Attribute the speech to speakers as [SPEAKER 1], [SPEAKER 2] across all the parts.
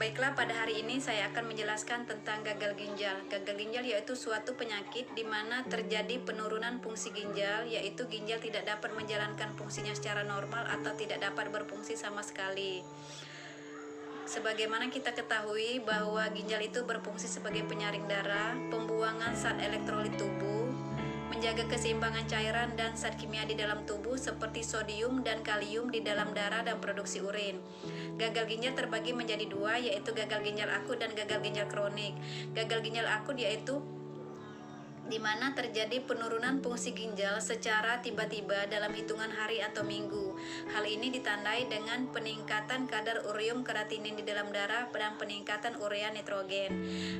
[SPEAKER 1] Baiklah, pada hari ini saya akan menjelaskan tentang gagal ginjal. Gagal ginjal yaitu suatu penyakit di mana terjadi penurunan fungsi ginjal, yaitu ginjal tidak dapat menjalankan fungsinya secara normal atau tidak dapat berfungsi sama sekali. Sebagaimana kita ketahui bahwa ginjal itu berfungsi sebagai penyaring darah, pembuangan zat elektrolit tubuh, menjaga keseimbangan cairan dan zat kimia di dalam tubuh seperti sodium dan kalium di dalam darah dan produksi urin. Gagal ginjal terbagi menjadi dua, yaitu gagal ginjal akut dan gagal ginjal kronik. Gagal ginjal akut yaitu di mana terjadi penurunan fungsi ginjal secara tiba-tiba dalam hitungan hari atau minggu. Hal ini ditandai dengan peningkatan kadar ureum kreatinin di dalam darah dan peningkatan urea nitrogen.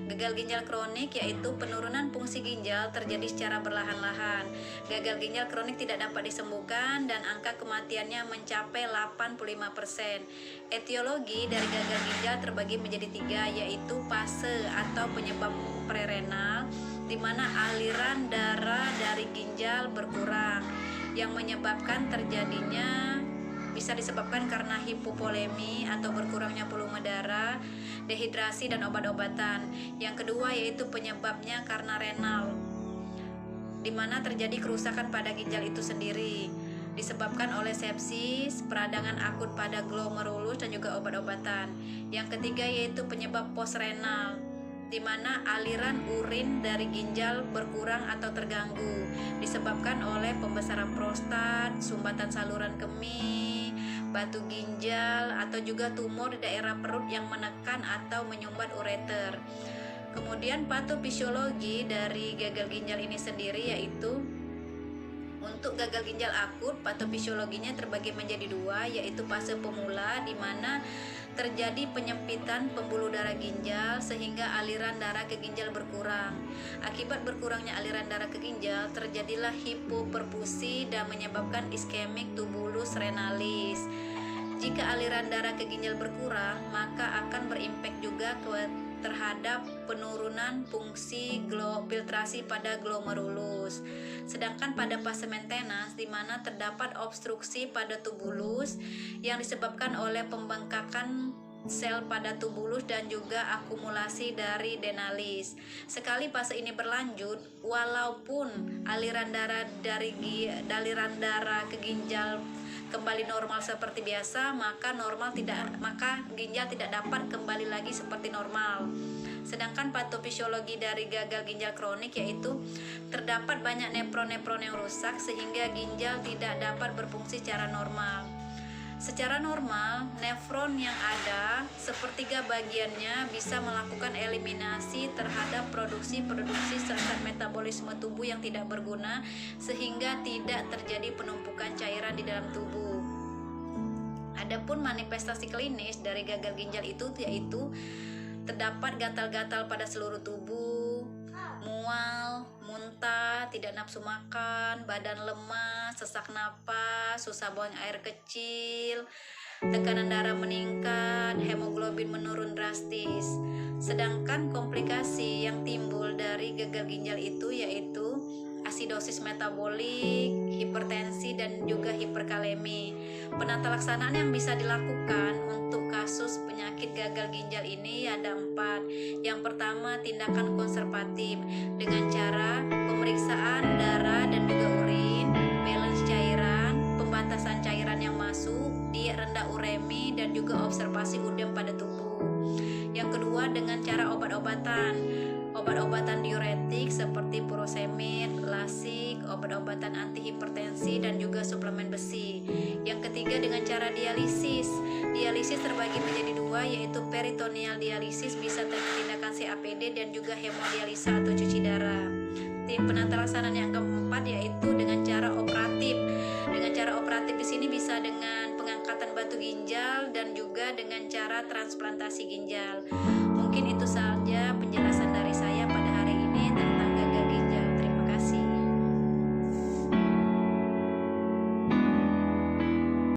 [SPEAKER 1] Gagal ginjal kronik yaitu penurunan fungsi ginjal terjadi secara perlahan-lahan. Gagal ginjal kronik tidak dapat disembuhkan dan angka kematiannya mencapai 85%. Etiologi dari gagal ginjal terbagi menjadi tiga, yaitu fase atau penyebab prerenal, di mana aliran darah dari ginjal berkurang yang menyebabkan terjadinya bisa disebabkan karena hipovolemi atau berkurangnya volume darah, dehidrasi dan obat-obatan. Yang kedua yaitu penyebabnya karena renal, di mana terjadi kerusakan pada ginjal itu sendiri disebabkan oleh sepsis, peradangan akut pada glomerulus dan juga obat-obatan. Yang ketiga yaitu penyebab postrenal, di mana aliran urin dari ginjal berkurang atau terganggu disebabkan oleh pembesaran prostat, sumbatan saluran kemih, batu ginjal, atau juga tumor di daerah perut yang menekan atau menyumbat ureter. Kemudian patofisiologi dari gagal ginjal ini sendiri yaitu untuk gagal ginjal akut, patofisiologinya terbagi menjadi dua, yaitu fase pemula di mana terjadi penyempitan pembuluh darah ginjal sehingga aliran darah ke ginjal berkurang. Akibat berkurangnya aliran darah ke ginjal, terjadilah hipoperfusi dan menyebabkan iskemik tubulus renalis. Jika aliran darah ke ginjal berkurang, maka akan berimpak juga terhadap penurunan fungsi filtrasi pada glomerulus. Sedangkan pada fase maintenance, di mana terdapat obstruksi pada tubulus yang disebabkan oleh pembengkakan sel pada tubulus dan juga akumulasi dari denalis. Sekali fase ini berlanjut, walaupun aliran darah ke ginjal kembali normal seperti biasa, maka ginjal tidak dapat kembali lagi seperti normal. Sedangkan patofisiologi dari gagal ginjal kronik yaitu terdapat banyak nefron-nefron yang rusak sehingga ginjal tidak dapat berfungsi secara normal. Secara normal, nefron yang ada sepertiga bagiannya bisa melakukan eliminasi terhadap produksi zat metabolisme tubuh yang tidak berguna sehingga tidak terjadi penumpukan cairan di dalam tubuh. Adapun manifestasi klinis dari gagal ginjal itu yaitu terdapat gatal-gatal pada seluruh tubuh, mual, muntah, tidak nafsu makan, badan lemas, sesak napas, susah buang air kecil, tekanan darah meningkat, hemoglobin menurun drastis. Sedangkan komplikasi yang timbul dari gagal ginjal itu yaitu asidosis metabolik, hipertensi, dan juga hiperkalemi. Penata laksanaan yang bisa dilakukan untuk kasus penyakit gagal ginjal ini ada 4. Yang pertama, tindakan konservatif dengan cara pemeriksaan darah dan juga urin, balance cairan, pembatasan cairan yang masuk, diet rendah uremi, dan juga observasi udem pada tubuh. Yang kedua, dengan cara obat-obatan diuretik seperti furosemid, lasik, obat-obatan antihipertensi, dan juga suplemen besi. Yang ketiga, dengan cara dialisis. Dialisis terbagi menjadi dua, yaitu peritoneal dialisis bisa dengan tindakan CAPD dan juga hemodialisa atau cuci darah. Penata laksanaan yang keempat yaitu dengan cara operatif. Dengan cara operatif di sini bisa dengan pengangkatan batu ginjal dan juga dengan cara transplantasi ginjal. Mungkin itu saja